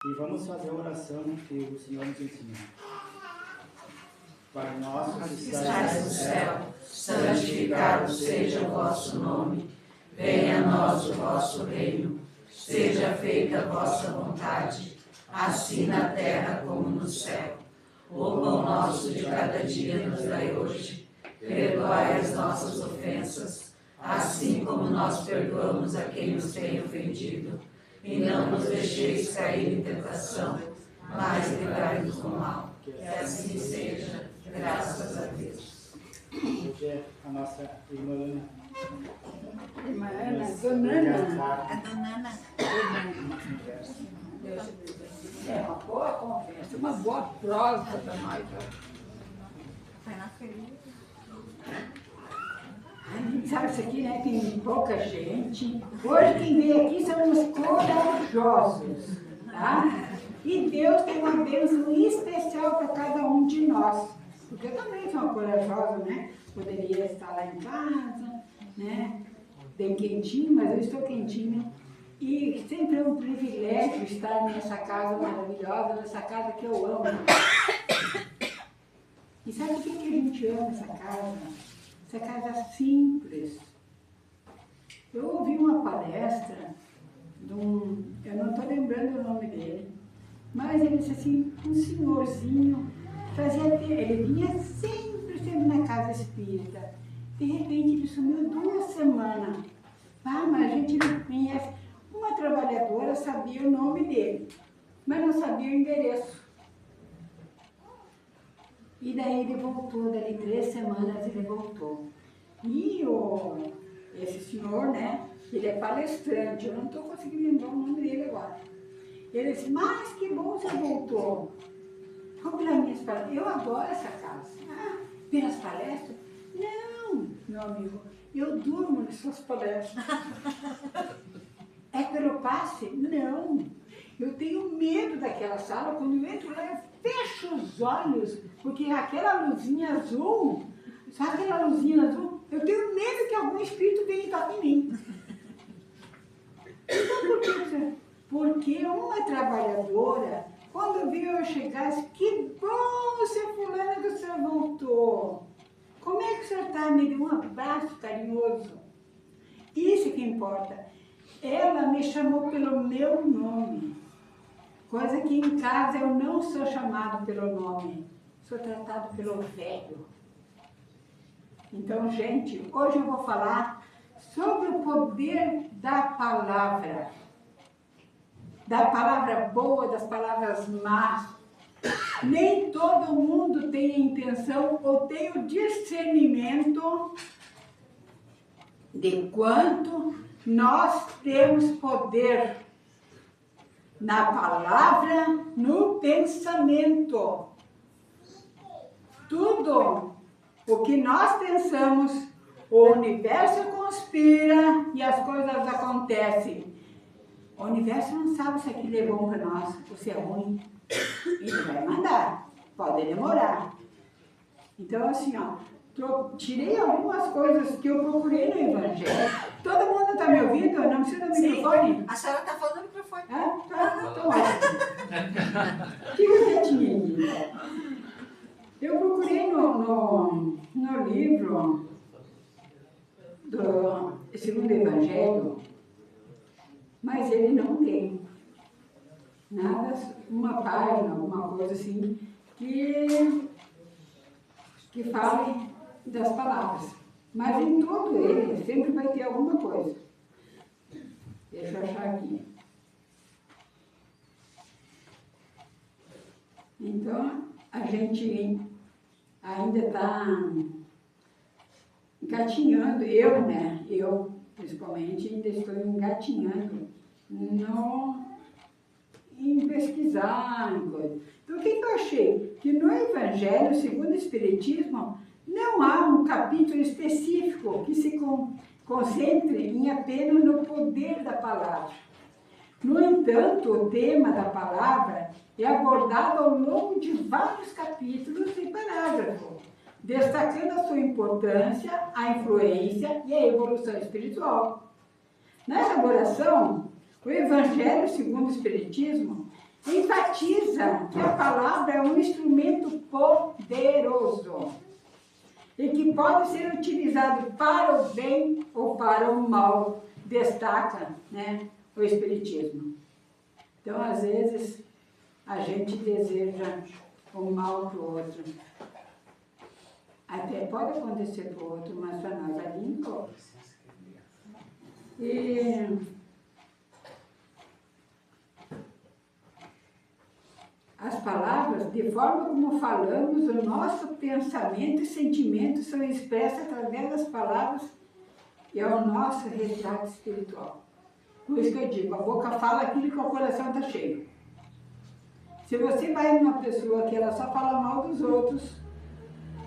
E vamos fazer a oração que o Senhor nos ensinou. Pai nosso que estás no céu, santificado seja o vosso nome. Venha a nós o vosso reino. Seja feita a vossa vontade, assim na terra como no céu. O pão nosso de cada dia nos dai hoje. Perdoai as nossas ofensas, assim como nós perdoamos a quem nos tem ofendido. E não nos deixeis cair em tentação, mas livrai-nos do mal. Que assim seja, graças a Deus. Hoje é a nossa irmã Ana. Irmã Ana, Dona Ana. A dona Ana. É uma boa conversa, uma boa prosa para nós. Foi na feliz. Sabe isso aqui, né? Tem pouca gente. Hoje quem vem aqui são os corajosos, tá? E Deus tem uma bênção especial para cada um de nós. Porque eu também sou uma corajosa, né? Poderia estar lá em casa, né? Bem quentinho, mas eu estou quentinha. E sempre é um privilégio estar nessa casa maravilhosa, nessa casa que eu amo. E sabe por que a gente ama essa casa? Essa casa simples. Eu ouvi uma palestra de um, eu não estou lembrando o nome dele, mas ele disse assim, um senhorzinho, ele vinha sempre na casa espírita. De repente ele sumiu 2 semanas. Ah, mas a gente não conhece. Uma trabalhadora sabia o nome dele, mas não sabia o endereço. E daí ele voltou, dali 3 semanas ele voltou. E esse senhor, né, ele é palestrante, eu não estou conseguindo lembrar o nome dele agora. Ele disse, mas que bom você voltou. Vou pelas minhas palestras. Eu adoro essa casa. Ah, pelas palestras? Não, meu amigo, eu durmo nas suas palestras. É pelo passe? Não. Eu tenho medo daquela sala, quando eu entro lá, eu fecho os olhos, porque aquela luzinha azul, sabe aquela luzinha azul? Eu tenho medo que algum espírito venha e toque em mim. Então, por que? Porque uma trabalhadora, quando viu eu chegar, disse, que bom, seu fulano, que o senhor voltou. Como é que o senhor está? Me deu um abraço carinhoso. Isso que importa. Ela me chamou pelo meu nome. Coisa que em casa eu não sou chamado pelo nome. Sou tratado pelo velho. Então, gente, hoje eu vou falar sobre o poder da palavra. Da palavra boa, das palavras más. Nem todo mundo tem a intenção ou tem o discernimento de quanto nós temos poder na palavra, no pensamento. Tudo o que nós pensamos, o universo conspira e as coisas acontecem. O universo não sabe se aquilo é bom para nós ou se é ruim. Ele vai mandar, pode demorar. Então, assim, ó, tirei algumas coisas que eu procurei no Evangelho. Todo mundo está me ouvindo? Não precisa do microfone? A senhora está falando no microfone. Ah, tá, então ótimo. Fica quietinho aí. Eu procurei no livro do segundo Evangelho, mas ele não tem nada, uma página, alguma coisa assim, que fale das palavras. Mas em todo ele sempre vai ter alguma coisa. Deixa eu achar aqui. Então, a gente ainda está engatinhando, eu principalmente, ainda estou engatinhando em pesquisar, em coisa. Então, o que eu achei? Que no Evangelho, segundo o Espiritismo, não há um capítulo específico que se concentre em apenas no poder da palavra. No entanto, o tema da palavra é abordado ao longo de vários capítulos e parágrafos, destacando a sua importância, a influência e a evolução espiritual. Na elaboração, o Evangelho segundo o Espiritismo enfatiza que a palavra é um instrumento poderoso e que pode ser utilizado para o bem ou para o mal, destaca, né, o Espiritismo. Então, às vezes, a gente deseja o mal para o outro. Até pode acontecer para o outro, mas para nós ali não. E as palavras, de forma como falamos, o nosso pensamento e sentimento são expressos através das palavras e é o nosso retrato espiritual. Por isso que eu digo, a boca fala aquilo que o coração está cheio. Se você vai numa pessoa que ela só fala mal dos outros,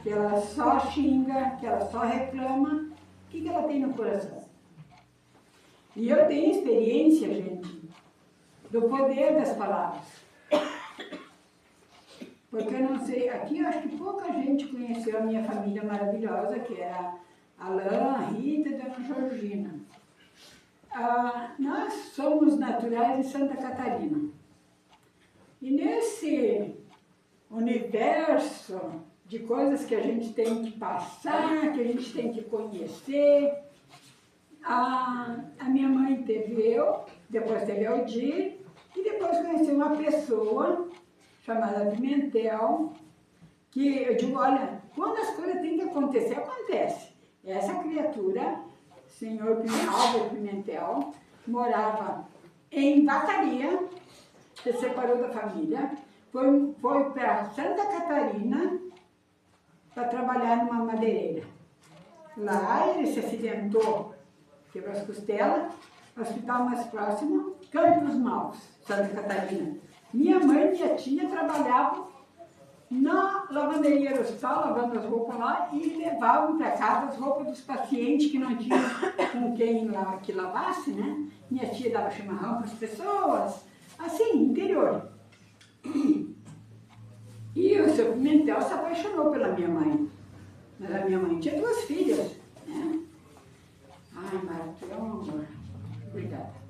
que ela só xinga, que ela só reclama, o que ela tem no coração? E eu tenho experiência, gente, do poder das palavras. Porque eu não sei, aqui eu acho que pouca gente conheceu a minha família maravilhosa, que era a Alain, a Rita e a Dona Georgina. Nós somos naturais de Santa Catarina. E nesse universo de coisas que a gente tem que passar, que a gente tem que conhecer, a minha mãe teve eu, depois teve a Aldir, e depois conheci uma pessoa chamada Pimentel, que eu digo, olha, quando as coisas têm que acontecer, acontece. Essa criatura, senhor Álvaro Pimentel, morava em Vacaria, se separou da família, foi para Santa Catarina para trabalhar numa madeireira. Lá ele se acidentou, quebrou as costelas, hospital mais próximo, Campos Maus, Santa Catarina. Minha mãe e minha tia trabalhavam na lavanderia do hospital, lavando as roupas lá, e levavam para casa as roupas dos pacientes que não tinham com quem que lavasse, né? Minha tia dava chimarrão para as pessoas, assim, interior. E o seu Pimentel se apaixonou pela minha mãe. Mas a minha mãe tinha 2 filhas, né? Ai, Marta, é um amor. Obrigada.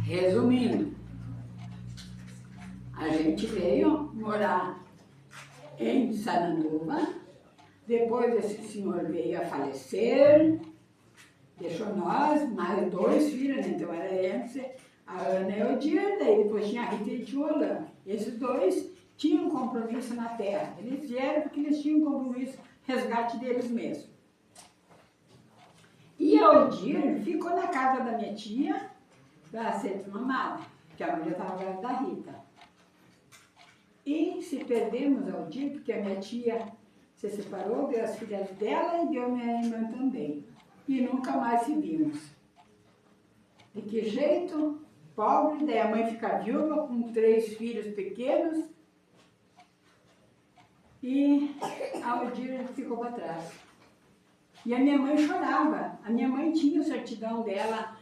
Resumindo, a gente veio morar em Sananduva, depois esse senhor veio a falecer, deixou nós, mais 2 filhos, né? Então era antes a Ana e o Aldir, daí depois tinha a Rita e tinha o Alain. Esses 2 tinham compromisso na terra, eles vieram porque eles tinham compromisso, resgate deles mesmos. E o Aldir ficou na casa da minha tia, para ser mamada, porque a mãe já estava grávida da Rita. E se perdemos ao dia, porque a minha tia se separou, deu as filhas dela e deu minha irmã também. E nunca mais se vimos. De que jeito? Pobre, daí a mãe fica viúva com 3 filhos pequenos e a Aldir ficou para trás. E a minha mãe chorava. A minha mãe tinha o certidão dela.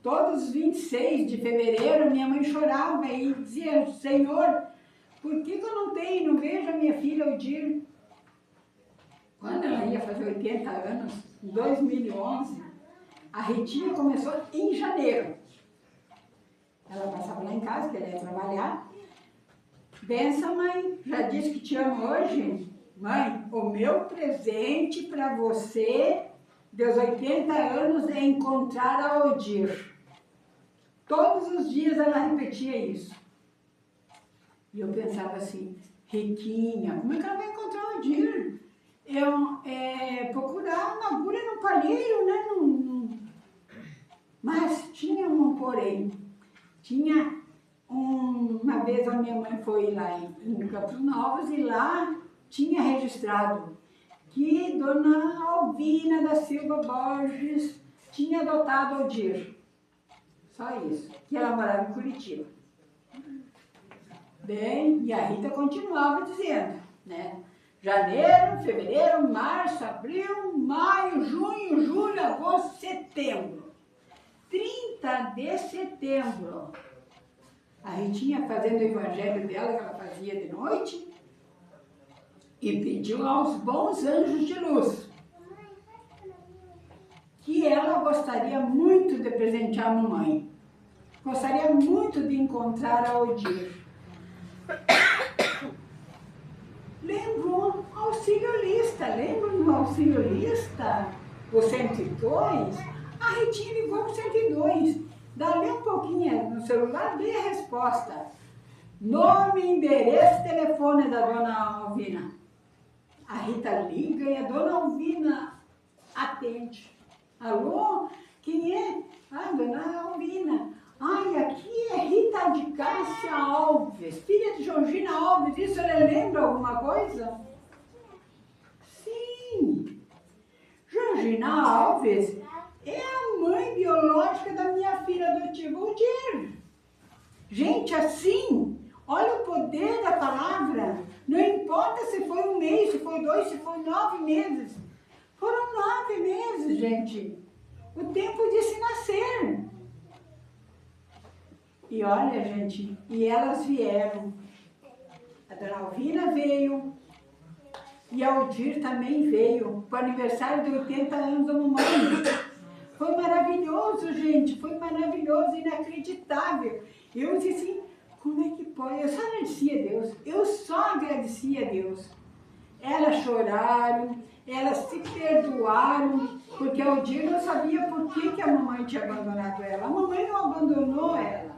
Todos os 26 de fevereiro, minha mãe chorava e dizia, Senhor, por que eu não vejo a minha filha Aldir? Quando ela ia fazer 80 anos, em 2011, a Ritinha começou em janeiro. Ela passava lá em casa, que ela ia trabalhar. Benção, mãe, já disse que te amo hoje? Mãe, o meu presente para você, dos 80 anos, é encontrar a Aldir. Todos os dias ela repetia isso. E eu pensava assim, Riquinha, como é que ela vai encontrar o Aldir? Procurar uma agulha no palheiro, né? Mas tinha um porém. Uma vez a minha mãe foi lá em Campos Novos e lá tinha registrado que Dona Alvina da Silva Borges tinha adotado o Aldir. Só isso, que ela morava em Curitiba. Bem, e a Rita continuava dizendo, né? Janeiro, fevereiro, março, abril, maio, junho, julho, agosto, setembro. 30 de setembro. A Ritinha fazendo o evangelho dela, que ela fazia de noite, e pediu aos bons anjos de luz que ela gostaria muito de presentear gente, a mamãe. Gostaria muito de encontrar a Odir. Lembro auxiliolista, lembra no auxiliolista, o 102? A Ritinha ligou para o 102. Dali um pouquinho no celular, dei a resposta. Nome, endereço, telefone da dona Alvina. A Rita liga e a dona Alvina atende. Alô? Quem é? Ah, dona Alvina. Ai, aqui é Rita de Cássia Alves, filha de Georgina Alves. Isso ele lembra alguma coisa? Sim. Georgina Alves é a mãe biológica da minha filha adotiva, Odir. Gente, assim, olha o poder da palavra. Não importa se foi 1 mês, se foi 2, se foi 9 meses. Foram 9 meses, gente. O tempo de se nascer. E olha, gente, e elas vieram. A dona Alvina veio. E a Odir também veio. Para o aniversário de 80 anos da mamãe. Foi maravilhoso, gente. Foi maravilhoso, inacreditável. Eu disse assim, como é que pode? Eu só agradecia a Deus. Eu só agradecia a Deus. Elas choraram, elas se perdoaram, porque a Odir não sabia por que a mamãe tinha abandonado ela. A mamãe não abandonou ela.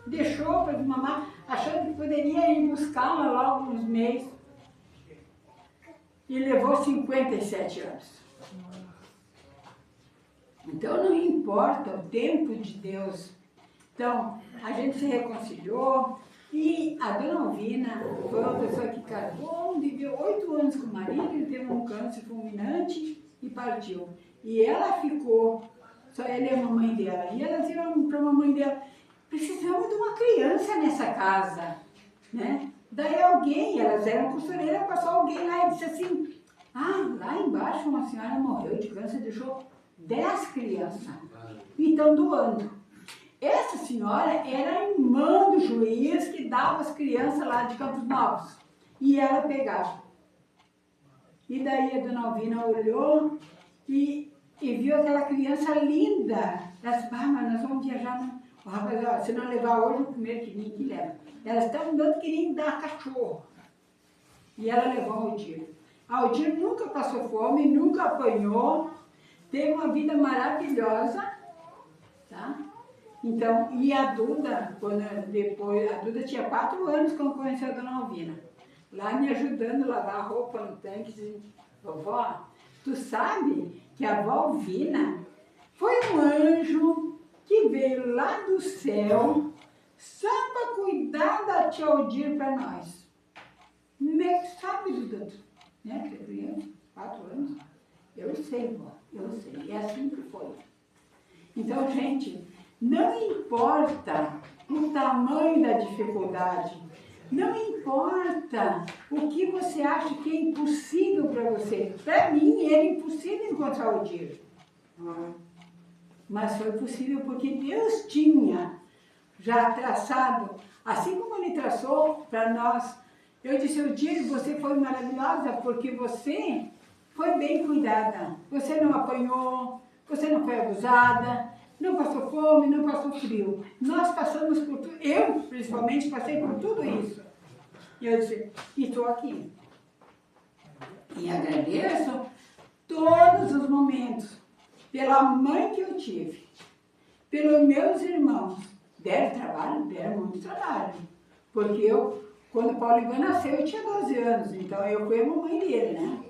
Deixou para mamar, achando que poderia ir buscá-la logo uns meses. E levou 57 anos. Então não importa o tempo de Deus. Então, a gente se reconciliou e a dona Alvina foi uma pessoa que casou, viveu 8 anos com o marido, ele teve um câncer fulminante e partiu. E ela ficou, só ela e a mamãe dela. E elas iam para a mamãe dela, precisamos de uma criança nessa casa, né? Daí alguém, elas eram costureiras, passou alguém lá e disse assim, ah, lá embaixo uma senhora morreu de câncer, deixou 10 crianças e estão doando. Essa senhora era a irmã do juiz que dava as crianças lá de Campos Novos. E ela pegava. E daí a dona Alvina olhou e viu aquela criança linda. Ela disse, ah, mas nós vamos viajar. Não. O rapaz, ó, se não levar hoje, o primeiro que leva. Elas estão dando que nem dar cachorro. E ela levou a Odir. A Odir nunca passou fome, nunca apanhou. Teve uma vida maravilhosa. Tá? Então, e a Duda, a Duda tinha 4 anos quando conheceu a dona Alvina. Lá me ajudando a lavar a roupa no tanque, dizendo, vovó, tu sabe que a avó Alvina foi um anjo que veio lá do céu só para cuidar da tia Odir para nós. Sabe, Duda? Né? Que criança, 4 anos. Eu sei, vó, eu sei. É assim que foi. Então, gente, não importa o tamanho da dificuldade, não importa o que você acha que é impossível para você. Para mim, era impossível encontrar o Odir. Mas foi possível porque Deus tinha já traçado, assim como Ele traçou para nós. Eu disse, Odir, você foi maravilhosa porque você foi bem cuidada. Você não apanhou, você não foi abusada, não passou fome, não passou frio. Nós passamos por tudo, eu principalmente passei por tudo isso. E eu disse, e estou aqui. E agradeço todos os momentos, pela mãe que eu tive, pelos meus irmãos. Deram trabalho? Deram muito trabalho. Porque eu, quando o Paulo Ivan nasceu, eu tinha 12 anos, então eu fui a mamãe dele, né?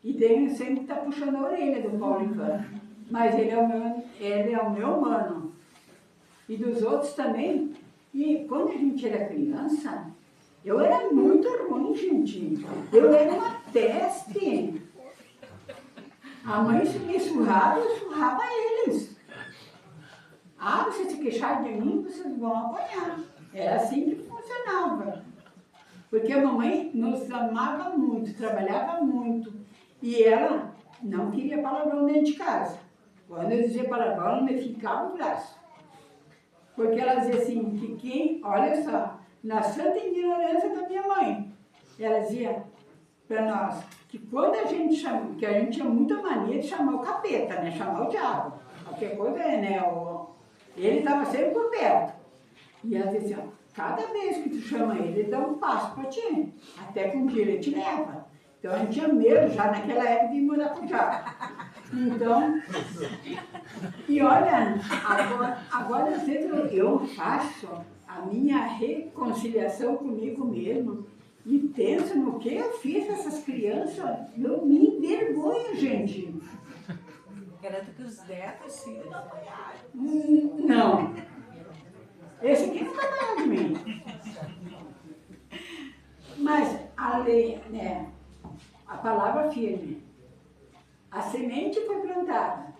E tenho sempre que estar puxando a orelha do Paulo Ivan. Mas ele é o meu mano. E dos outros também. E quando a gente era criança, eu era muito ruim, gente. Eu era uma peste. A mãe me surrava, eu surrava eles. Ah, vocês se queixarem de mim, vocês vão apanhar. Era assim que funcionava. Porque a mamãe nos amava muito, trabalhava muito. E ela não queria palavrão dentro de casa. Quando eu dizia palavrão, ela me ficava o braço. Porque ela dizia assim, que quem, olha só, na santa ignorância da minha mãe, ela dizia para nós que quando a gente chama, que a gente tinha muita mania de chamar o capeta, né? Chamar o diabo. qualquer coisa, né? Ele estava sempre por perto. E ela dizia, ó, cada vez que tu chama ele dá um passo para ti. Até que um dia ele te leva. Então a gente tinha medo já naquela época de morar com o diabo. Então, e olha, agora eu faço a minha reconciliação comigo mesmo e penso no que eu fiz com essas crianças. Eu me envergonho, gente. Garanto que os netos, filhos. Não. Esse aqui não vai ganhar de mim. Mas a lei, né? A palavra firme. A semente foi plantada.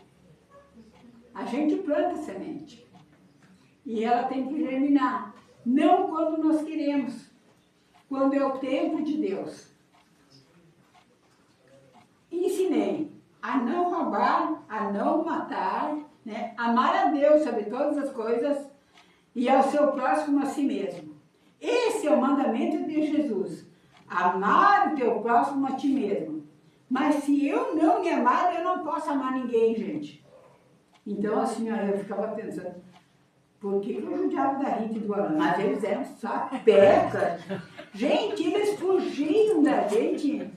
A gente planta a semente. E ela tem que germinar. Não quando nós queremos. Quando é o tempo de Deus. Ensinei a não roubar, a não matar, né? Amar a Deus sobre todas as coisas e ao seu próximo a si mesmo. Esse é o mandamento de Jesus. Amar o teu próximo a ti mesmo. Mas se eu não me amar, eu não posso amar ninguém, gente. Então, assim, eu ficava pensando, por que eu judiava da Rita e do Alan? Mas eles eram sapecas. Gente, eles fugiam da gente,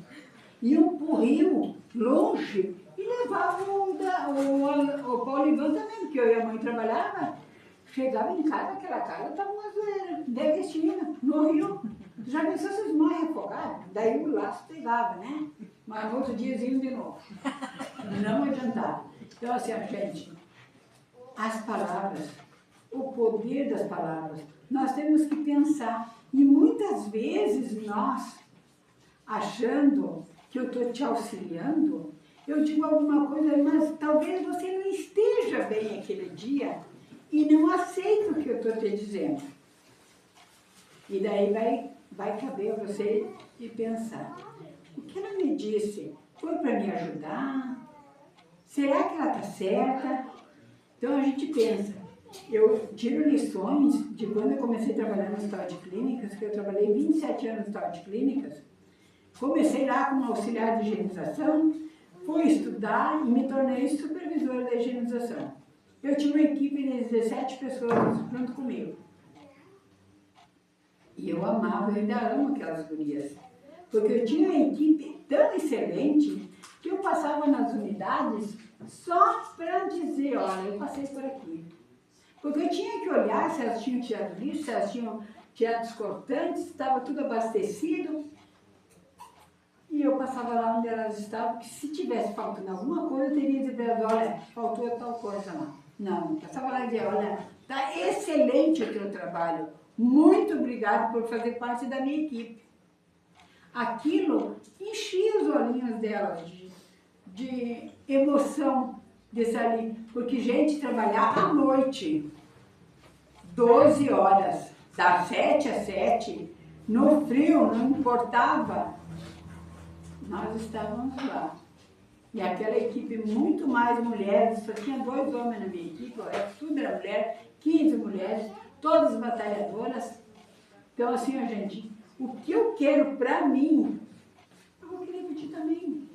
iam pro rio, longe, e levavam o Paulo Ivan também, porque eu e a mãe trabalhava. Chegava em casa, aquela casa estava uma zoeira, Deguestina, no rio. Já pensou se os mães afogaram? Daí o laço pegava, né? Mas no outro dia iam de novo. Não adiantava. Então, assim, gente, as palavras, o poder das palavras, nós temos que pensar. E muitas vezes nós, achando que eu estou te auxiliando, eu digo alguma coisa, mas talvez você não esteja bem aquele dia e não aceita o que eu estou te dizendo. E daí vai caber a você de pensar. O que ela me disse foi para me ajudar? Será que ela está certa? Então a gente pensa. Eu tiro lições de quando eu comecei a trabalhar no hospital de clínicas, que eu trabalhei 27 anos no hospital de clínicas. Comecei lá como auxiliar de higienização, fui estudar e me tornei supervisora da higienização. Eu tinha uma equipe de 17 pessoas junto comigo. E eu amava, eu ainda amo aquelas gurias. Porque eu tinha uma equipe tão excelente que eu passava nas unidades só para dizer, olha, eu passei por aqui. Porque eu tinha que olhar se elas tinham tirado lixo, se elas tinham tirado os cortantes, se estava tudo abastecido. E eu passava lá onde elas estavam, que se tivesse faltando alguma coisa, eu teria de dizer, olha, faltou tal coisa lá. Não, passava lá e dizia, olha, está excelente o teu trabalho. Muito obrigado por fazer parte da minha equipe. Aquilo enchia os olhinhos delas de emoção de estar ali. Porque, gente, trabalhar à noite, 12 horas, das 7 às 7, no frio, não importava, nós estávamos lá. E aquela equipe, muito mais mulheres, só tinha 2 homens na minha equipe, tudo era mulher, 15 mulheres, todas batalhadoras. Então, assim, gente, o que eu quero para mim, eu vou querer para ti também.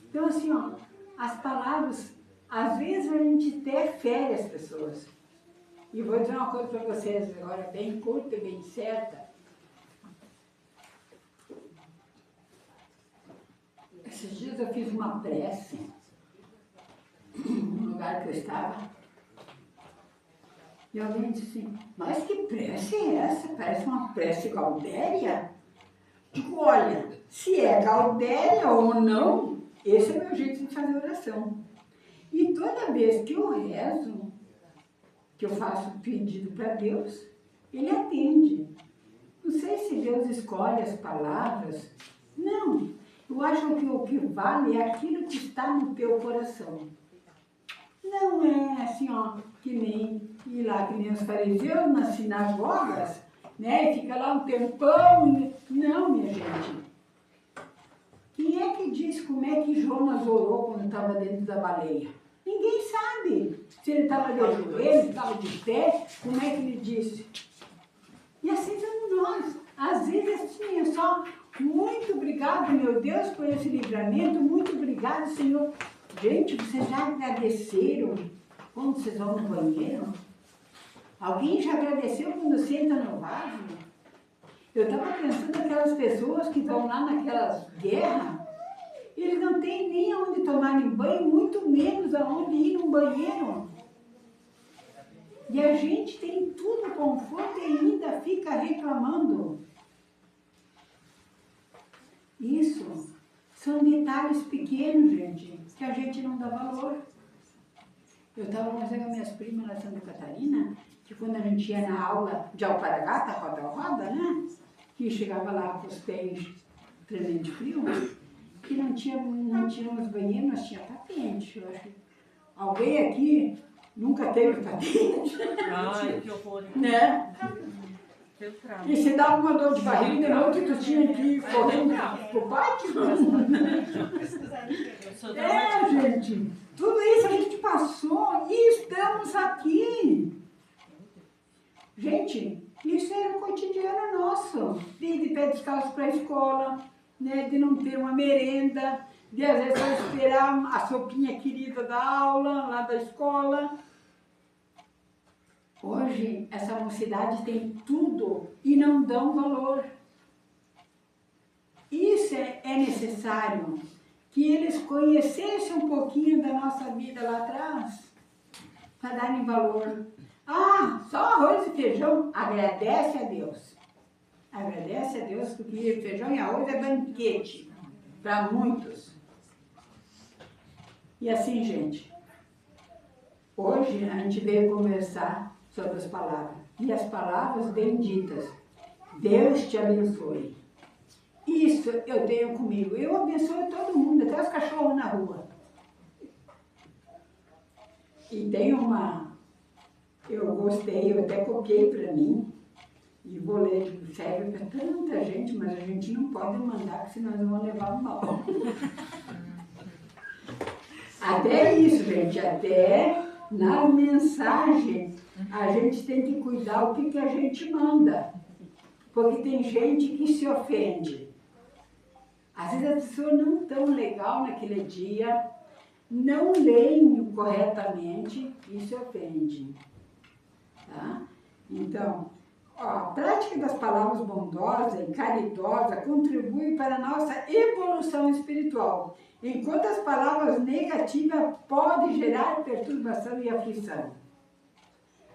Então, assim, ó, as palavras, às vezes a gente até fere as pessoas. E vou dizer uma coisa para vocês agora, bem curta e bem certa. Esses dias eu fiz uma prece no lugar que eu estava. E alguém disse assim, mas que prece é essa? Parece uma prece gaudéria. Digo, olha, se é gaudéria ou não, esse é o meu jeito de fazer oração. E toda vez que eu rezo, que eu faço pedido para Deus, Ele atende. Não sei se Deus escolhe as palavras. Não. Eu acho que o que vale é aquilo que está no teu coração. Não é assim, ó, que nem ir lá, que nem os fariseus nas sinagogas, né? E fica lá um tempão. Não, minha gente. Quem é que diz como é que Jonas orou quando estava dentro da baleia? Ninguém sabe. Se ele estava de joelhos, se estava de pé, como é que ele disse? E assim somos nós. Às vezes assim, é só muito obrigado, meu Deus, por esse livramento. Muito obrigado, Senhor, Gente, vocês já agradeceram quando vocês vão no banheiro? Alguém já agradeceu quando senta no vaso? Eu estava pensando naquelas pessoas que vão lá naquelas guerras, eles não têm nem aonde tomarem banho, muito menos aonde ir no banheiro. E a gente tem tudo conforto e ainda fica reclamando. Isso são detalhes pequenos, gente, que a gente não dá valor. Eu estava conversando com minhas primas lá em Santa Catarina, que quando a gente ia na aula de alpargata, roda-roda, né? Que chegava lá com os pés tremendo de frio, que não tinha uns banheiros, mas tinha patente. Eu acho que alguém aqui nunca teve patente. Ai, que horror. Né? E se dava uma dor de barriga, de noite tu tinha que ir correndo pro pátio. Gente, tudo isso a gente passou e estamos aqui. Gente, isso era o cotidiano nosso, de ir de pé descalço para a escola, né, de não ter uma merenda, de às vezes só esperar a sopinha querida da aula, lá da escola. Hoje, essa mocidade tem tudo e não dão valor. Isso é necessário, que eles conhecessem um pouquinho da nossa vida lá atrás, para darem valor. Ah, só arroz e feijão, agradece a Deus. Agradece a Deus, porque feijão e arroz é banquete para muitos. E assim, gente, hoje a gente veio conversar sobre as palavras. E as palavras benditas. Deus te abençoe. Isso eu tenho comigo. Eu abençoo todo mundo, até os cachorros na rua. E tem uma... Eu gostei, eu até copiei para mim. E vou ler, serve para tanta gente, mas a gente não pode mandar, porque senão eles vão levar mal. Até isso, gente, até na mensagem a gente tem que cuidar o que a gente manda. Porque tem gente que se ofende. Às vezes as pessoas não estão legal naquele dia, não leem corretamente e se ofendem. Tá? Então, a prática das palavras bondosa e caridosa contribui para a nossa evolução espiritual, enquanto as palavras negativas podem gerar perturbação e aflição.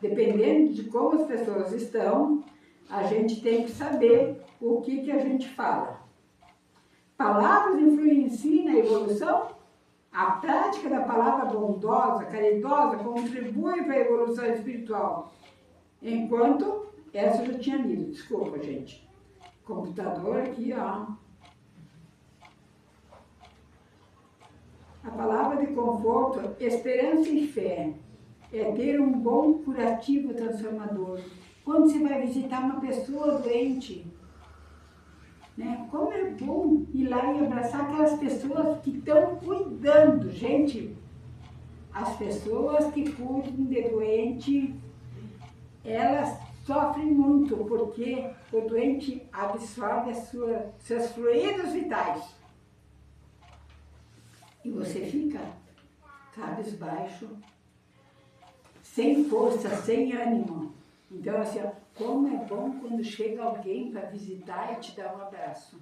Dependendo de como as pessoas estão, a gente tem que saber o que a gente fala. Palavras influenciam na evolução? A prática da palavra bondosa, caridosa, contribui para a evolução espiritual. Enquanto, essa eu já tinha lido, desculpa, gente. Computador aqui, ó. A palavra de conforto, esperança e fé é ter um bom curativo transformador. Quando você vai visitar uma pessoa doente, né? Como é bom ir lá e abraçar aquelas pessoas que estão cuidando. Gente, as pessoas que cuidam de doente, elas sofrem muito, porque o doente absorve seus fluidos vitais. E você fica cabisbaixo, sem força, sem ânimo. Então, assim, como é bom quando chega alguém para visitar e te dá um abraço.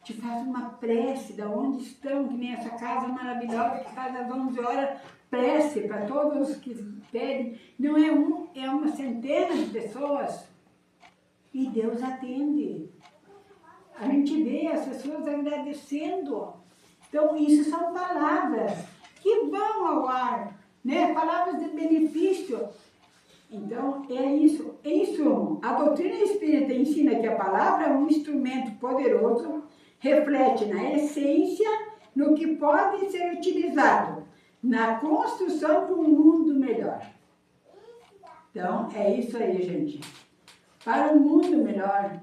Te faz uma prece de onde estão, que nem essa casa maravilhosa que faz às 11 horas, prece para todos os que pedem. Não é um, é uma centena de pessoas. E Deus atende. A gente vê as pessoas agradecendo. Então, isso são palavras que vão ao ar, né? Palavras de benefício. Então, é isso. Em suma, a doutrina espírita ensina que a palavra é um instrumento poderoso, reflete na essência, no que pode ser utilizado na construção de um mundo melhor. Então, é isso aí, gente. Para um mundo melhor,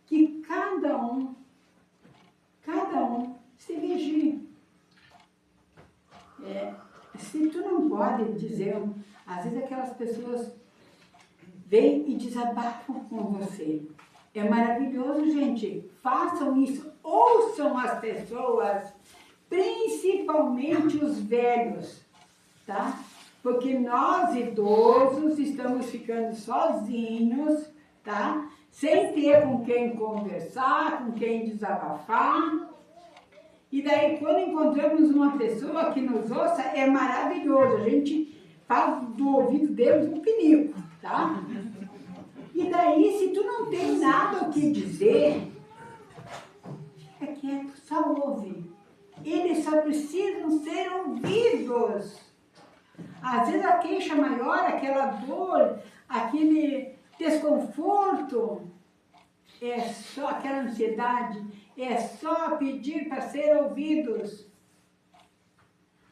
que cada um se vigie. Se tu não pode dizer, às vezes aquelas pessoas vêm e desabafam com você. É maravilhoso, gente. Façam isso. Ouçam as pessoas principalmente os velhos, tá? Porque nós idosos estamos ficando sozinhos, tá? Sem ter com quem conversar, com quem desabafar. E daí, quando encontramos uma pessoa que nos ouça, é maravilhoso. A gente faz do ouvido deles um pinico, tá? E daí, se tu não tem nada o que dizer, fica quieto, só ouve. Eles só precisam ser ouvidos. Às vezes a queixa maior, aquela dor, aquele desconforto, é só aquela ansiedade, é só pedir para ser ouvidos.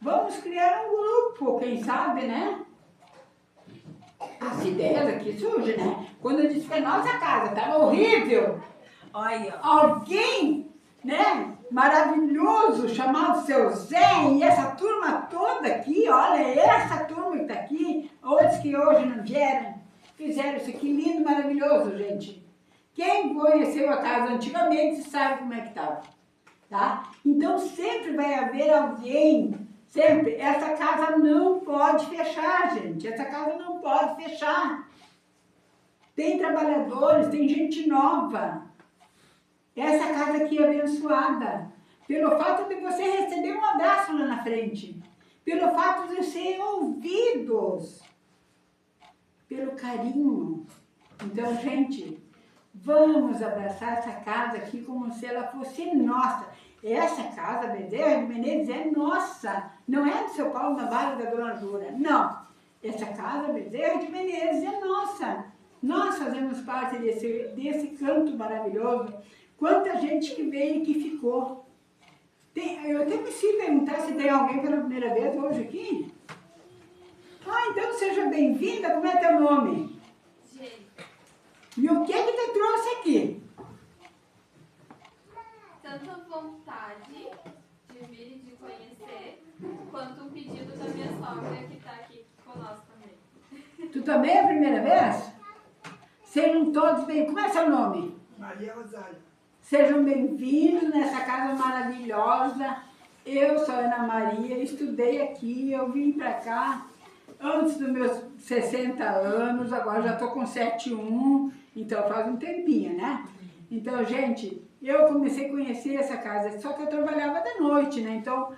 Vamos criar um grupo, quem sabe, né? As ideias aqui surgem, né? Quando eu disse que a nossa casa estava horrível, Olha, alguém, né, maravilhoso, chamado Seu Zé, e essa turma toda aqui, olha, essa turma que está aqui, outros que hoje não vieram, fizeram isso aqui lindo, maravilhoso, gente. Quem conheceu a casa antigamente sabe como é que estava, tá? Então sempre vai haver alguém, sempre. Essa casa não pode fechar, gente, essa casa não pode fechar. Tem trabalhadores, tem gente nova. Essa casa aqui é abençoada. Pelo fato de você receber um abraço lá na frente. Pelo fato de serem ouvidos. Pelo carinho. Então, gente, vamos abraçar essa casa aqui como se ela fosse nossa. Essa casa, Bezerra de Menezes, é nossa. Não é do seu Paulo Navarro da Dona Jura. Não. Essa casa, Bezerra de Menezes, é nossa. Nós fazemos parte desse canto maravilhoso. Quanta gente que veio e que ficou. Eu até preciso perguntar se tem alguém pela primeira vez hoje aqui. Ah, então seja bem-vinda. Como é teu nome? Gente, E o que te trouxe aqui? tanta vontade de vir e de conhecer, quanto um pedido da minha sogra que está aqui conosco também. Tu também é a primeira vez? Sejam todos bem. Como é seu nome? Maria Rosário. Sejam bem-vindos nessa casa maravilhosa. Eu sou Ana Maria, estudei aqui, eu vim para cá antes dos meus 60 anos, agora já estou com 71, então faz um tempinho, né? Então, gente, eu comecei a conhecer essa casa, só que eu trabalhava de noite, né? Então,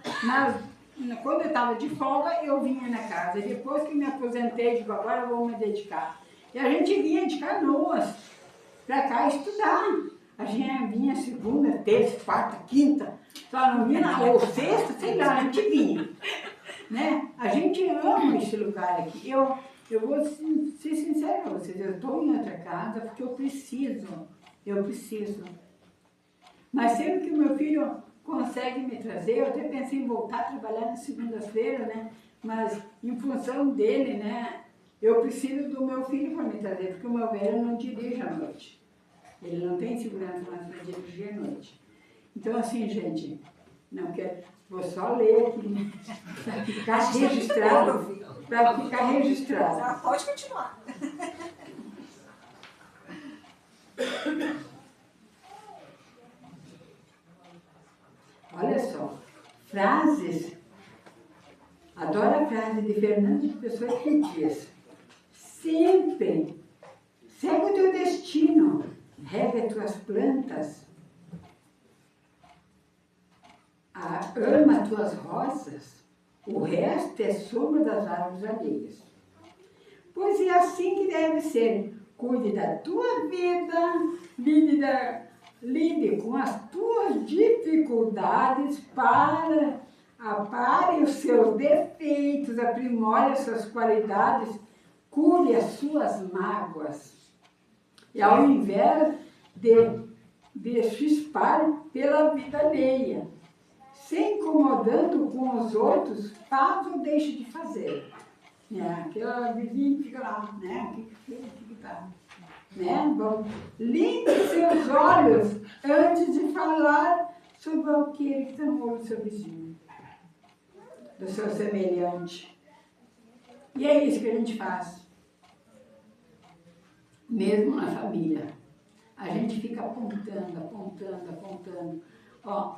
quando eu estava de folga, eu vinha na casa. E depois que me aposentei, digo, agora eu vou me dedicar. E a gente vinha de Canoas para cá estudar. A gente vinha segunda, terça, quarta, quinta, só não vinha, ou sexta, sei lá, a gente vinha. Né? A gente ama esse lugar aqui. Eu vou ser sincera com vocês, eu estou em outra casa porque eu preciso. Mas sempre que o meu filho consegue me trazer, eu até pensei em voltar a trabalhar na segunda-feira, né? Mas em função dele, né? Eu preciso do meu filho para me trazer, porque o meu velho não dirige à noite. Ele não tem segurança mais para dirigir à noite. Então, assim, gente, não quero, vou só ler aqui, né? Para ficar registrado. Para ficar registrado. pode continuar. Olha só, frases. Adoro a frase de Fernando de Pessoa que diz: sempre segue o teu destino, rega as tuas plantas, ama as tuas rosas, o resto é sombra das árvores alheias. Pois é assim que deve ser. Cuide da tua vida, lide com as tuas dificuldades apare os seus defeitos, aprimore as suas qualidades, cure as suas mágoas. E ao invés de chispar pela vida alheia, se incomodando com os outros, faz ou deixe de fazer. Aquela vizinha que fica lá, né? O que tá? Né? Bom, limpe seus olhos antes de falar sobre aquele que está no olho do seu vizinho, do seu semelhante. E é isso que a gente faz. Mesmo na família. A gente fica apontando. Ó,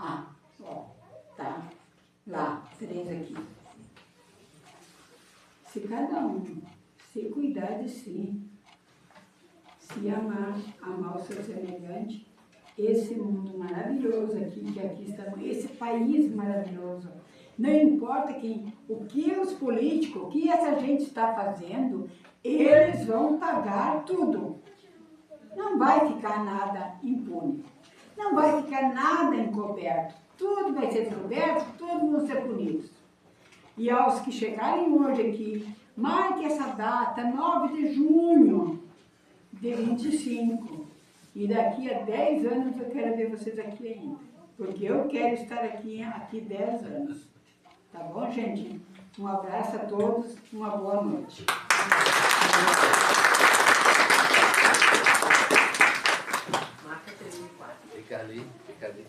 tá. lá, 3 aqui. Se cada um se cuidar de si, se amar, amar o seu semelhante, esse mundo maravilhoso aqui, que aqui está, esse país maravilhoso, não importa o que os políticos, o que essa gente está fazendo, eles vão pagar tudo. Não vai ficar nada impune. Não vai ficar nada encoberto. Tudo vai ser descoberto, todos vão ser punidos. E aos que chegarem hoje aqui, marque essa data, 9 de junho de 25. E daqui a 10 anos eu quero ver vocês aqui ainda. Porque eu quero estar aqui 10 anos. Tá bom, gente? Um abraço a todos, uma boa noite. Marca 34. Fica ali, fica ali.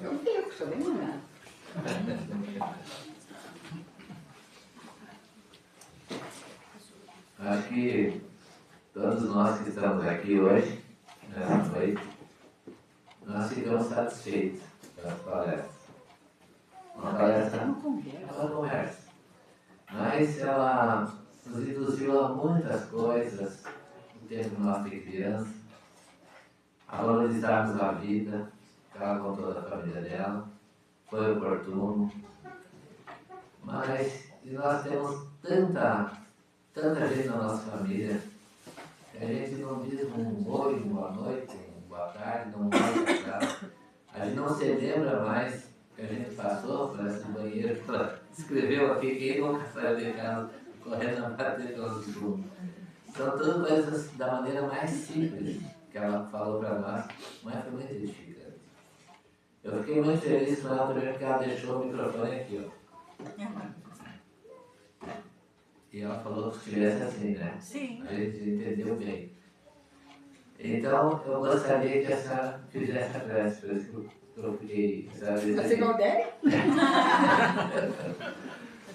Eu fico, sou bem mandada. Acho que todos nós que estamos aqui hoje, nessa noite, nós ficamos satisfeitos pelas palestras. Uma palestra é uma conversa, mas ela nos induziu a muitas coisas no tempo que nós temos criança, a valorizarmos a vida, ela com toda a família dela, foi oportuno, mas nós temos tanta gente na nossa família, que a gente não diz um oi, boa noite, um boa tarde, não vai passar. A gente não se lembra mais que a gente passou por esse banheiro que ela escreveu aqui, quem nunca saiu de casa correndo a bater pelos rumos. São todas coisas da maneira mais simples que ela falou para nós, mas foi muito edificante. Eu fiquei muito feliz com ela também porque ela deixou o microfone aqui, ó. E ela falou que estivesse assim, né? Sim. A gente entendeu bem. Então, eu gostaria que a senhora fizesse a prece, por isso que eu fiquei... Você Galdério?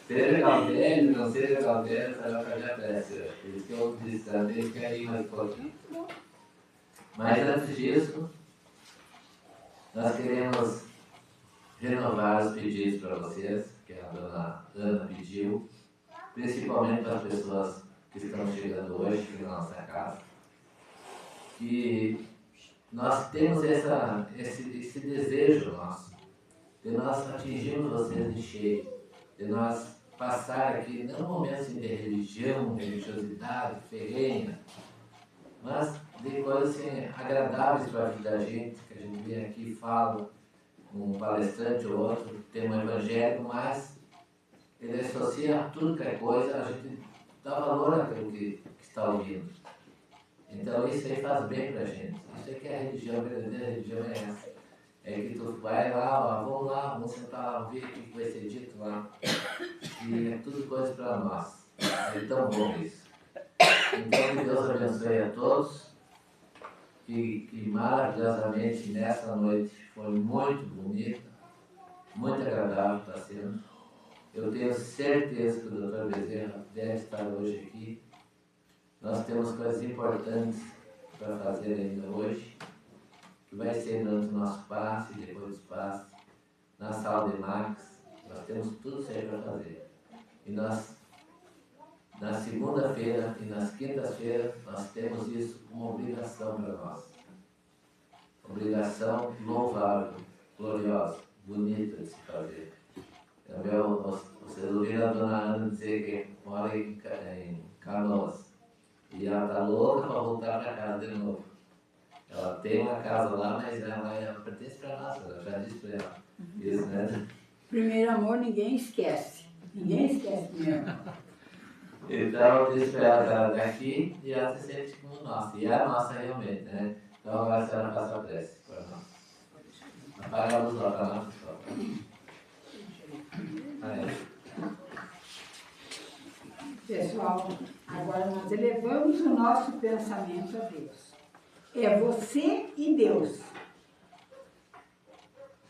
Seja Galdério, não seja Galdério, a senhora vai fazer a prece. Por isso que eu disse também que aí mais um pouquinho. Mas antes disso, nós queremos renovar os pedidos para vocês, que a dona Ana pediu, principalmente para as pessoas que estão chegando hoje aqui na nossa casa, que nós temos esse desejo nosso, de nós atingirmos vocês de cheio, de nós passar aqui, não momentos de religião, religiosidade, ferrenha, mas de coisas assim, agradáveis para a vida da gente, que a gente vem aqui e fala, um palestrante ou outro, tem um evangelho, mas ele associa tudo que é coisa, a gente dá valor àquilo que está ouvindo. Então isso aí faz bem para a gente. Isso aí que é a religião, a verdadeira religião é essa. É que tu vai lá, ó, vamos lá, vamos sentar lá, ver o que vai ser dito lá. E é tudo coisa para nós. É tão bom isso. Então que Deus abençoe a todos. Que maravilhosamente nessa noite foi muito bonita, muito agradável está sendo. Eu tenho certeza que o Dr. Bezerra deve estar hoje aqui. Nós temos coisas importantes para fazer ainda hoje, que vai ser durante o nosso passe, depois do passe, na sala de Max. Nós temos tudo isso aí para fazer. E nós, na segunda-feira e nas quintas-feiras, nós temos isso como obrigação para nós. Obrigação louvável, gloriosa, bonita de se fazer. Vocês ouviram a dona Ana dizer que mora em Canoas. E ela está louca para voltar para casa de novo. Ela tem uma casa lá, mas ela pertence para nós, eu já disse para ela. Isso, né? Primeiro amor ninguém esquece. Ninguém esquece primeiro amor. Então eu disse para ela que ela está aqui e ela se sente como nossa. E é a nossa realmente, né? Então agora a senhora faça a prece para nós. Apaga a luz lá para nós, pessoal. Pessoal, agora nós elevamos o nosso pensamento a Deus. É você e Deus.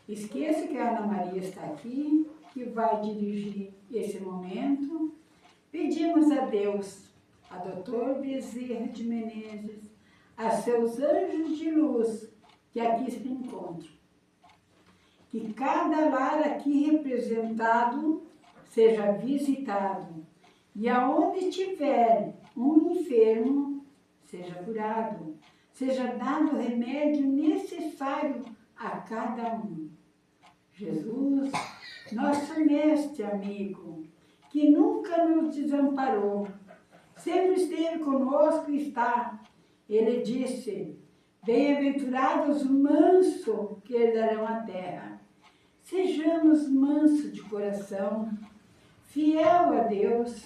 Esqueça que a Ana Maria está aqui, que vai dirigir esse momento. Pedimos a Deus, a Dr. Bezerra de Menezes, a seus anjos de luz que aqui se encontram, que cada lar aqui representado seja visitado, e aonde tiver um enfermo, seja curado, seja dado o remédio necessário a cada um. Jesus, nosso mestre amigo, que nunca nos desamparou, sempre esteve conosco e está. Ele disse: bem-aventurados os mansos, que herdarão a terra. Sejamos mansos de coração, fiel a Deus,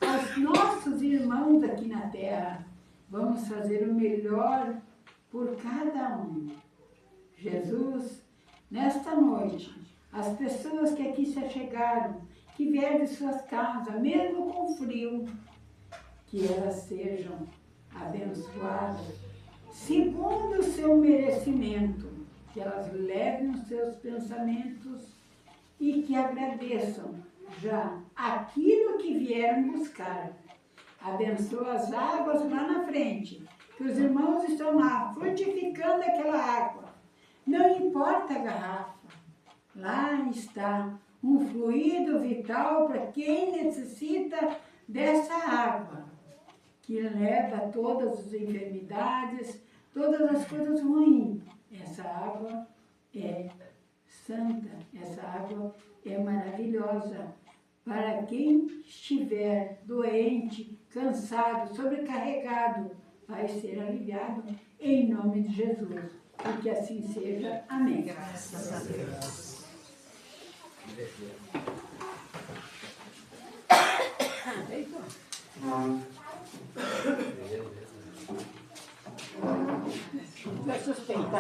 aos nossos irmãos aqui na terra. Vamos fazer o melhor por cada um. Jesus, nesta noite, as pessoas que aqui se achegaram, que vieram de suas casas, mesmo com frio, que elas sejam abençoadas, segundo o seu merecimento, que elas levem os seus pensamentos e que agradeçam já aquilo que vieram buscar. Abençoa as águas lá na frente, que os irmãos estão lá frutificando aquela água. Não importa a garrafa, lá está um fluido vital para quem necessita dessa água, que leva todas as enfermidades, todas as coisas ruins. Essa água é santa, essa água é maravilhosa. Para quem estiver doente, cansado, sobrecarregado, vai ser aliviado em nome de Jesus. E que assim seja. Amém. Graças a Deus. Estou suspeita.